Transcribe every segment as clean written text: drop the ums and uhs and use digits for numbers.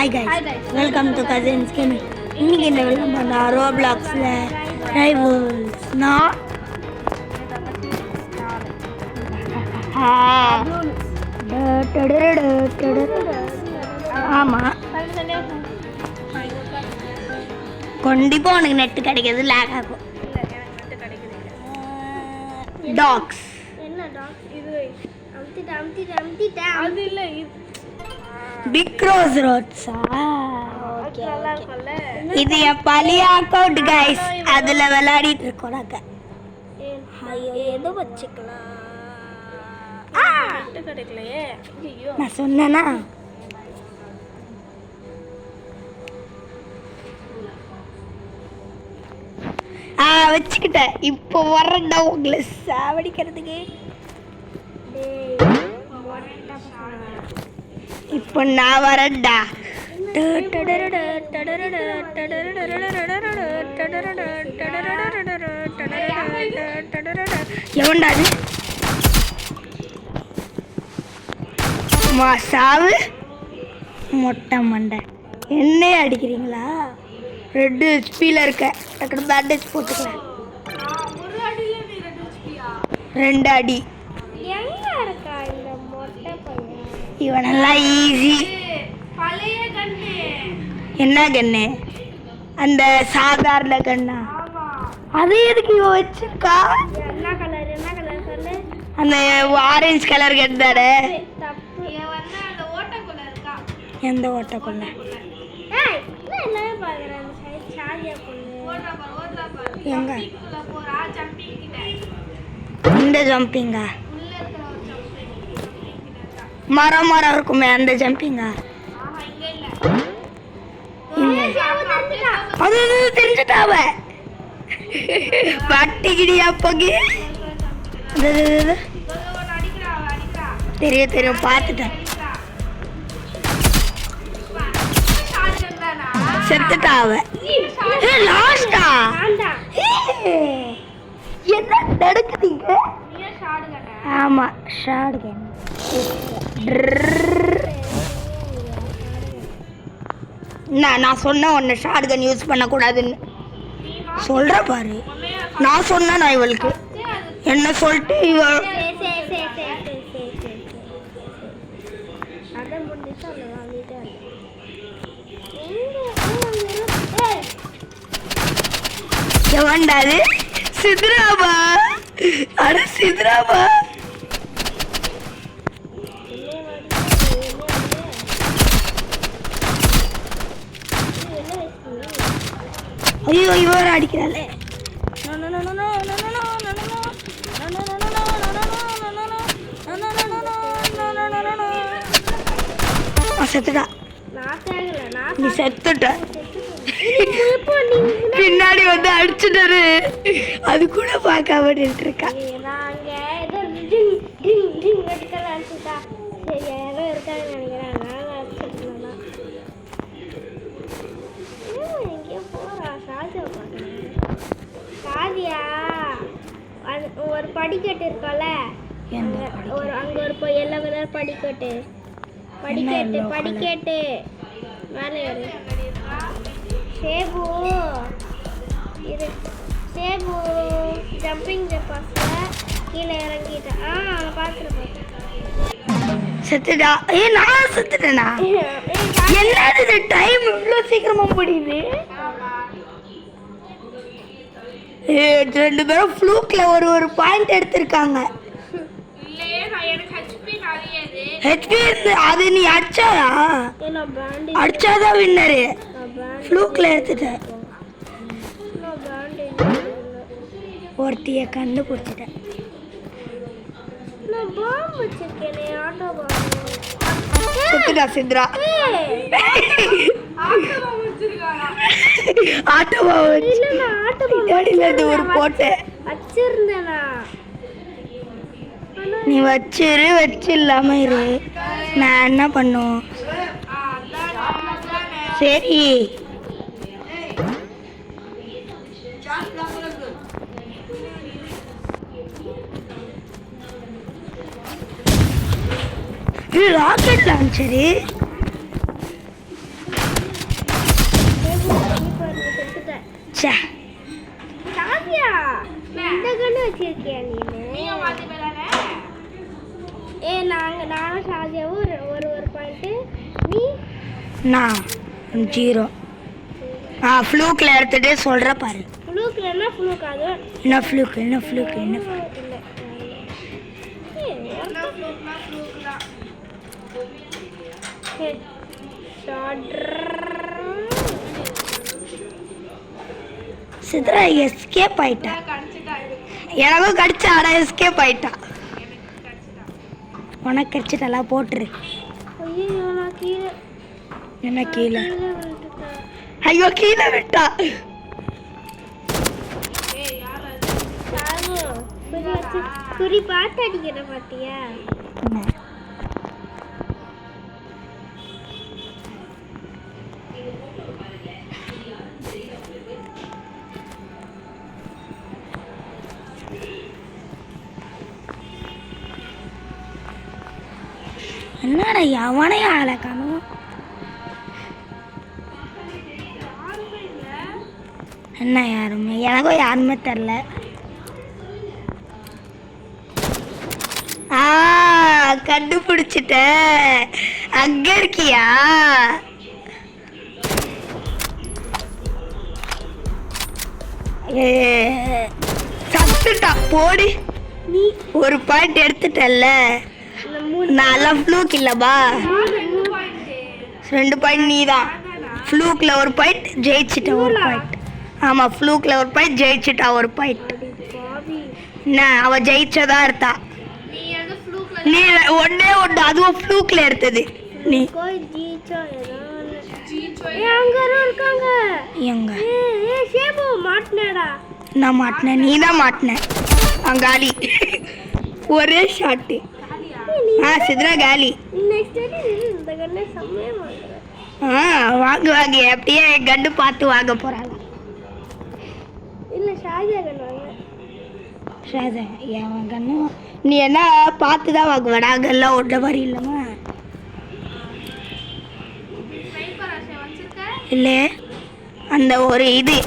Hi guys, welcome to cousins gaming. இன்னைக்கு என்ன விளையாட பண்ணா ரோப்ளாக்ஸில் ரைவல்ஸ். நான் ஆமாம், கண்டிப்பாக உனக்கு நெட்டு கிடைக்கிறது லேக் ஆகும். டாக்ஸ் என்ன டாக்ஸ்? இது அது இல்லை, பிக் க்ராஸ் ரோட்ஸா? ஓகே, இது என் பழைய அக்கௌண்ட் கைஸ், அதில் விளையாடிட்டு இருக்கோம் நாங்கள். எது வச்சுக்கலாம்? கிடைக்கலையே. நான் சொன்னேன்னா வச்சுக்கிட்டேன். இப்போ வரேன்டா உங்களை சாவடிக்கிறதுக்கு. இப்போ நான் வரேன்டா. எவன்டாது சாவு மொட்டை மண்டை? என்னையே அடிக்கிறீங்களா? 2 ஹெச்பியில் இருக்க. டக்குனு பேண்டேஜ் போட்டுக்கலாம். 2 அடி. இவனெல்லாம் ஈஸி. என்ன கண்ணு? அந்த சாதாரண கண்ணா? அது எதுக்கு இவ வச்சிருக்கா? அந்த ஆரஞ்சு கலர் கண் தானே? எந்த ஓட்டக்குள்ள? எங்க இந்த ஜம்பிங்கா? மரம் இருக்குமே அந்த ஜம்பிங்கா? அது தெரிஞ்சுட்டாவ பட்டிக்கிடியா போகி. தெரியும் பார்த்துட்டேன். செத்துட்டாவ. லாஸ்டா என்ன நடக்குதுங்க? ஆமா, ஷாட் கன். நான் சொன்ன ஒன்று ஷாட் கன் யூஸ் பண்ணக்கூடாதுன்னு சொல்ற பாரு. நான் சொன்னேன் நான் இவளுக்கு என்ன சொல்லிட்டு இவ எவன்டாது? சித்ராபா. அட சித்ராபா, ஐயோ இவர அடிக்கிறாளே. செத்துட்டா. நீ செத்துட்ட. பின்னாடி வந்து அடிச்சுட்டாரு. அது கூட பார்க்காம இருக்கா. ஒரு படிக்கட்டு இருக்கல, அங்க ஒரு எல்லோ கலர் படிக்கட்டு மேலே சேபு இது. சேபு ஜம்பிங் ஜப்பாஸ்ல கீழே இறங்கிட்டா. பார்த்துருப்பேன். செத்துடா. நான் செத்துட்டேனா? என்னது டைம் இவ்வளோ சீக்கிரமா முடியுது? 2 பேரும் ஃப்ளூக்ல ஒரு பாயிண்ட் எடுத்திருக்காங்க. ஹெச்பி அது நீ அடிச்சாயா? அடிச்சாதான் வின்னரு. ஃப்ளூக்ல எடுத்துட்டேன். ஒருத்திய கண்டுபிடிச்சிட்டேன். செத்துடா சித்ரா. ஆட்டோவா ஒரு போட்டேன். நீ வச்சு இல்லாம இரு. நான் என்ன பண்ணும்? சரி ராக்கெட் லான்ச்சரு ச்சே சாதியா இந்த கண்ணு வச்சிருக்கியா நீ நானும் சாதியாவும் ஒரு பாயிண்ட் நீ நான் 0 ஃப்ளூக்கில் எடுத்துகிட்டு சொல்கிற பாரு ஃப்ளூக்ல என்ன ஃப்ளூக் அது என்ன ஃப்ளூக் என்ன ஃப்ளூக் என்ன சித்ரா எஸ்கேப் ஆயிட்டா எனக்கும் கடிச்சா ஆனால் எஸ்கேப் ஆயிட்டா உனக்கு கடிச்சிட்டலாம் போட்டுரு என்ன கீழே ஐயோ கீழே விட்டா குறி பார்த்து அடிக்கிற பாத்தியா என்னடா எவனையும் ஆளை காணும் என்ன யாருமே எனக்கும் யாருமே தெரில கண்டுபிடிச்சிட்ட அங்க இருக்கியா சத்துட்டா போடி நீ ஒரு பாயிண்ட் எடுத்துட்டல்ல நல்லா ஃப்ளூக் இல்லப்பா 2 பாயிண்ட் நீ தான் ஃப்ளூக்கில் ஒரு பாயிண்ட் ஜெயிச்சிட்ட ஒரு பாயிண்ட் ஆமாம் ஃப்ளூக்கில் ஒரு பாயிண்ட் ஜெயிச்சிட்டா ஒரு பாயிண்ட் என்ன அவள் ஜெயிச்சதா இருந்தா நீ ஒன்னே அதுவும் ஃப்ளூக்கில் எடுத்தது நீ எங்க நான் மாட்டினேன் நீ தான் மாட்டின காலி ஒரே ஷாட்டு சித்ரா காலி வாங்க எப்படியே கண்டு பார்த்து வாங்க போறாங்க ஷாஜா என் கண்ணு நீ என்ன பார்த்து தான் வாங்குவடா அங்கெல்லாம் ஒன்றை மாதிரி இல்லைம்மா இல்லை அந்த ஒரு இது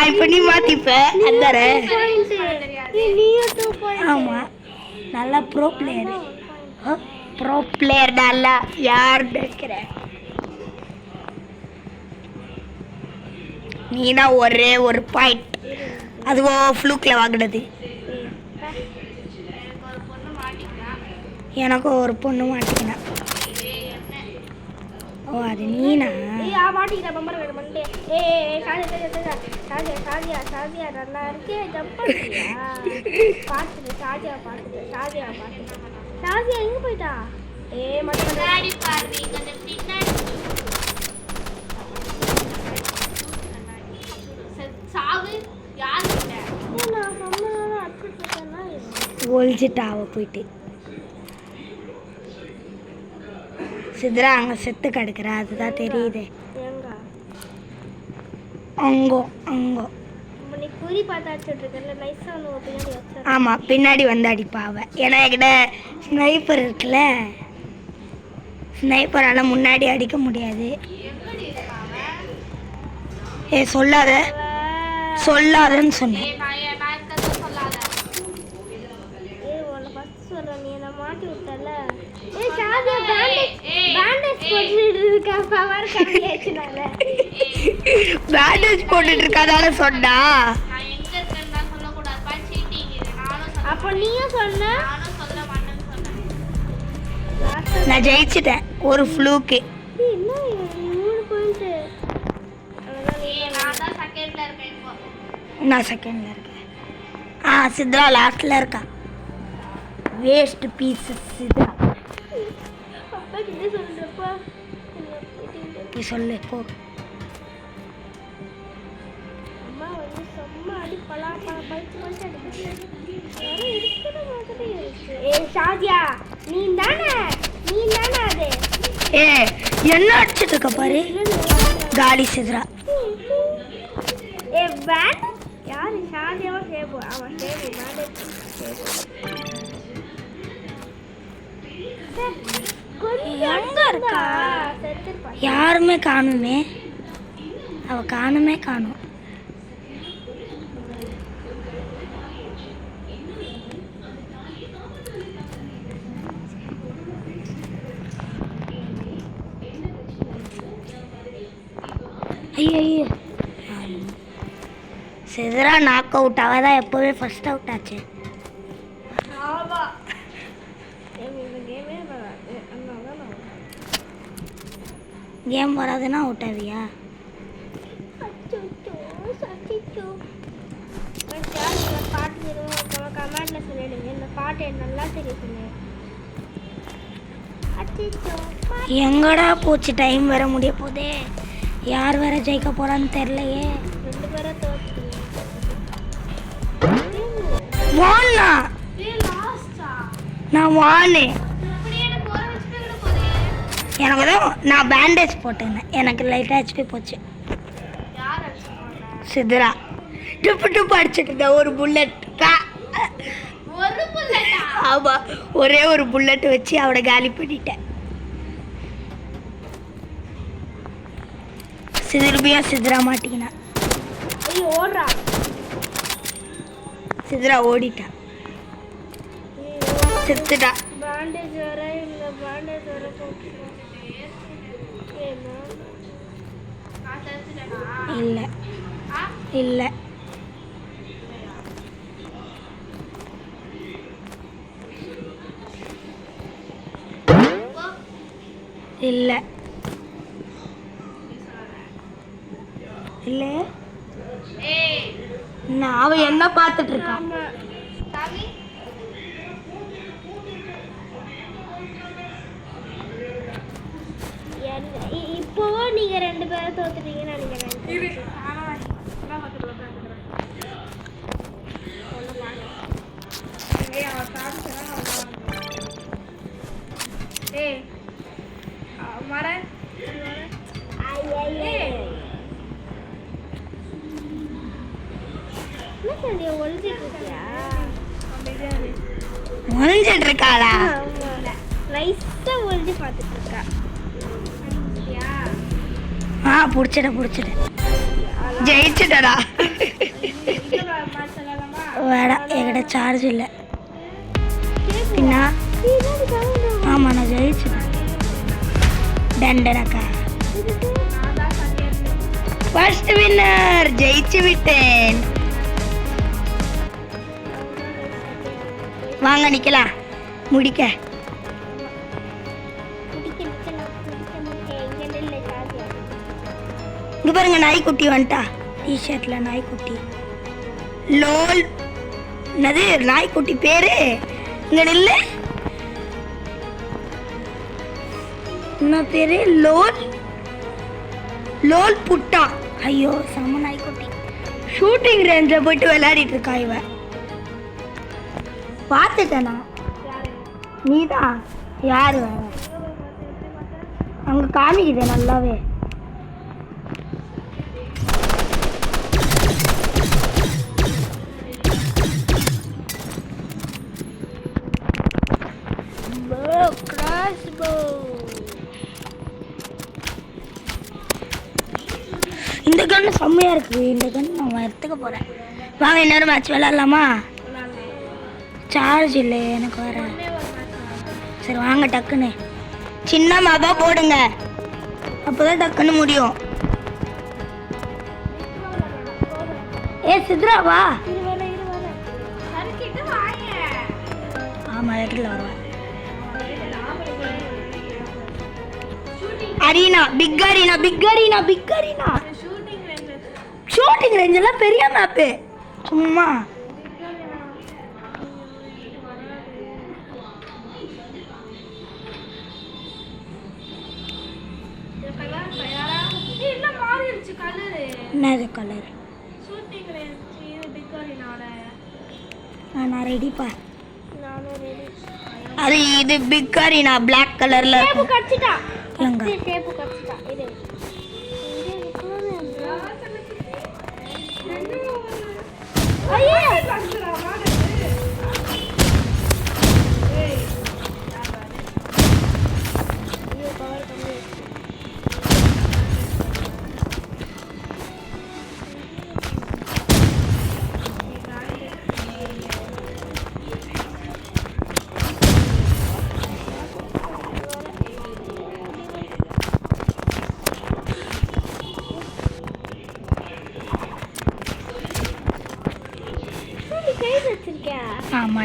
இப்போ நீ மாத்திப்ப அந்தார ஆமா நல்லா ப்ரோ பிளேயர் நல்லா யார் நினைக்கிற நீ தான் ஒரே ஒரு பாயிண்ட் அதுவும் ஃப்ளூக்கில் வாங்கினது எனக்கும் ஒரு பொண்ணு மாட்டிக்கினா ஓ அது நீனா எங்க போயிட்டா ஒழிச்சிட்டா அவ போயிட்டு சித்ரா அங்கே செத்து கிடக்குறா அதுதான் தெரியுது அங்கோ அங்கோ ஆமாம் பின்னாடி வந்து அடிப்பா அவ ஏன்னா என்கிட்ட ஸ்னைப்பர் இருக்குல்ல ஸ்னைப்பரால் முன்னாடி அடிக்க முடியாது சொல்லாதன்னு சொன்னேன் பேண்டேஜ் போட்டுட்டு இருக்காதால சொன்னா அப்ப நீயும் சொன்ன நான் ஜெயிச்சிட்டேன் ஒரு ஃப்ளூக்கு நான் செகண்ட்ல இருக்கேன் சித்ரா லாஸ்ட்ல இருக்கா வேஸ்ட் பீசஸ் சித்ரா நீ சொல்லு போ என்ன அடிச்சிட்டு இருக்க பாரு காலி சித்ரா யாரு ஷாதியாவா சேபு அவன் சேபு எங்க இருக்கா? யாருமே காணுமே. அவ காணுமே காணும். ஐயோ சிதறா நாக் அவுட். அவ தான் எப்போவே ஃபர்ஸ்ட் அவுட் ஆச்சு. கேம் வராதுன்னா அவுட் ஆவியா? கமெண்ட்ல சொல்லிடுங்க இந்த பாட்டு நல்லா தெரியும். எங்கடா போச்சு? டைம் வர முடிய போதே. யார் வேற ஜெயிக்க போறான்னு தெரியலையே. 2 பேரும் தோத்துட்டீங்க. வாண்ணா நான் வானே. எனக்கு தான் நான் பேண்டேஜ் போட்டேன். எனக்கு லைட்டாக ஹெச்பி போச்சு. சித்ரா டுப்பு டுப்பு அடிச்சுட்டு இருந்தேன். ஒரு புல்லட். ஆமாம், ஒரே ஒரு புல்லட் வச்சு அவளை காலி பண்ணிட்டேன். திரும்பியா சித்ரா மாட்டிக்கினா. சித்ரா ஓடிட்டா. செத்துட்டா. பேண்டேஜ் வர இல்ல பேண்டேஜ் வர போட்டு இல்ல இல்ல இல்ல இல்ல நான் அவ என்ன பார்த்துட்டு இருக்கான். இப்போவோ நீங்க 2 பேரும் தோத்துட்டீங்கன்னு நினைக்கிறேன். ஒழிஞ்சிட்டு இருக்காளா? லைட்டா ஒழிஞ்சு பார்த்துட்டு இருக்கா. புடிச்சிட்ட ஜெயிச்சுட்டடா. வேடா என்கிட்ட சார்ஜ் இல்லை. பின்ன ஆமா நான் ஜெயிச்சுட்டேன். டண்டனக்கா ஃபர்ஸ்ட் வின்னர். ஜெயிச்சு விட்டேன். வாங்க நிக்கலாம் முடிக்க. இங்க பாருங்க நாய்க்குட்டி வந்துட்டா. டிஷர்ட்ல நாய்க்குட்டி. லோல் என்னது நாய்க்குட்டி பேரு? இங்க நில்லு. என்ன பேரு? லோல் லோல் புட்டா. ஐயோ செம நாய்க்குட்டி. ஷூட்டிங் ரேஞ்சில் போயிட்டு விளையாடிட்டு இருக்கா இவ. பார்த்துட்டேனா? நீதான். யாரு வேற? அங்க காமிக்குது நல்லாவே. இந்த கன்று செம்மையா இருக்கு. இந்த கன்று நான் எடுத்துக்க போறேன். வாங்க இன்னொரு மேட்ச் விளையாடலாமா? சார்ஜ் இல்லை எனக்கு வேற. சரி வாங்க டக்குன்னு சின்ன மாபா போடுங்க. அப்போதான் டக்குன்னு முடியும். சித்ராவா? ஆமா இடத்துல வருவேன். Arena big arena big arena big arena. Shooting range எல்லாம் பெரிய மேப்பு. சும்மா என்னது கலர்? நான் ரெடிப்பா. அது இது பிக் அரீனா பிளாக் கலர்ல இருக்கு. எங்க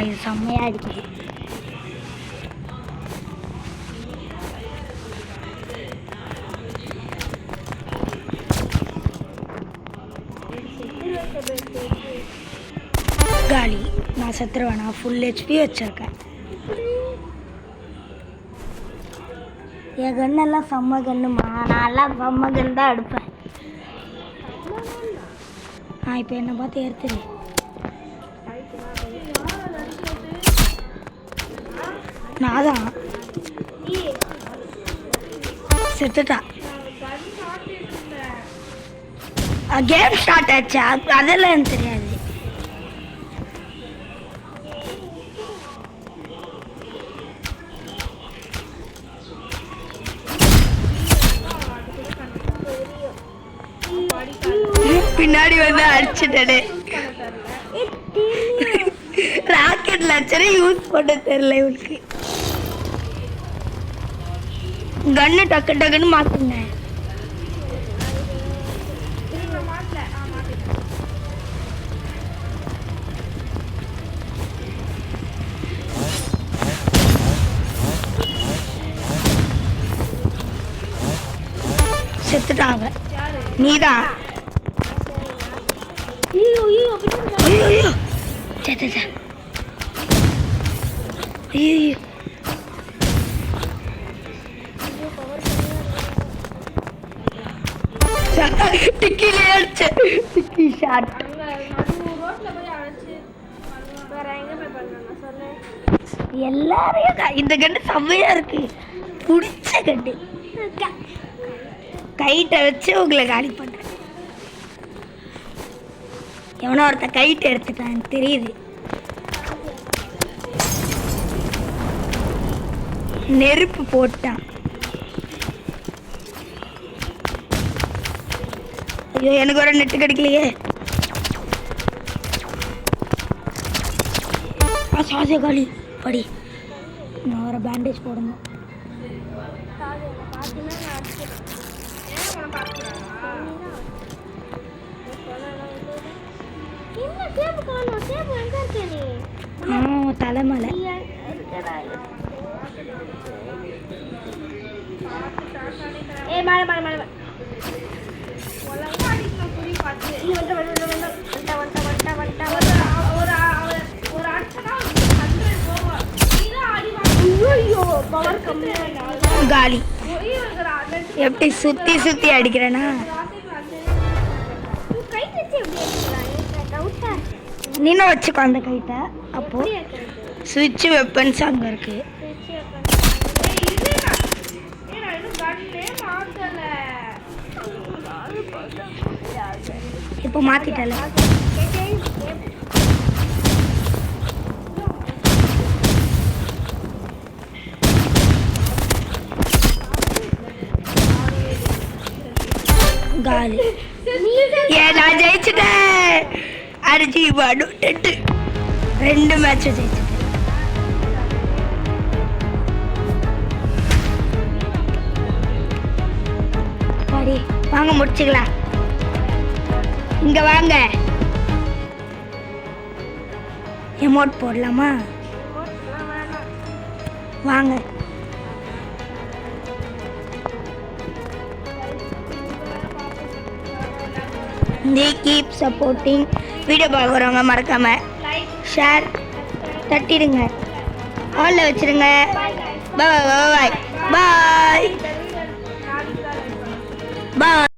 இது செம்மையாக இருக்குது. காலி. நான் செத்துருவேன். நான் ஃபுல் ஹெச்பி வச்சுருக்கேன். என் கண்ணெல்லாம் செம்ம கண்ணுமா. நான்லாம் செம்ம கண் தான் எடுப்பேன். இப்போ என்னை பார்த்து எடுத்துரு. நான் தான் செத்துட்டா. கேம் ஸ்டார்ட் ஆச்சு. அதெல்லாம் எனக்கு தெரியாது. பின்னாடி வந்து அடிச்சுட்டே. ராக்கெட் லான்ச்சரை யூஸ் பண்ண தெரியல இவனுக்கு. கண்ணு டக்கு டக்குன்னு மாத்துங்க. செத்துட்டாங்க. நீதான். ஐயோ செத்துட்ட. ஐயோ டிக்கிலே அடிச்ச. டிக்கி ஷாட். எல்லாரையும் இந்த கண்டு செம்மையா இருக்கு. பிடிச்ச கண்டு. கைட்டை வச்சு உங்களை காலி பண்றேன். எவனோ ஒருத்த கைட்டு எடுத்துட்டான் தெரியுது. நெருப்பு போட்டான். ஐயோ எனக்கு ஒரு நெட்டு கிடைக்கலையே. சாசே காலி படி. நான் ஒரு பேண்டேஜ் போடணும். தலைமலை. காலி. எப்படி சுத்தி சுத்தி அடிக்கிறேன்னா நீனும் வச்சுக்கோ அந்த கைட்ட. அப்போ சுவிட்ச் வெப்பன்ஸ் அங்கே இருக்கு. இப்போ மாத்திட்டல. காலி. நான் ஜெயிச்சுட்டேன். அரிஜி பாடு 2 மேட்ச் ஜெயிச்சுட்டேன். பாடி வாங்க முடிச்சுக்கலாம். இங்க வாங்க. எமோட் போடலாமா? வாங்க. they keep supporting. வீடியோ பார்க்குறவங்க மறக்காம ஷேர் தட்டிடுங்க. ஆல்ல வச்சிருங்க. பாய் பாய் பாய் பாய்.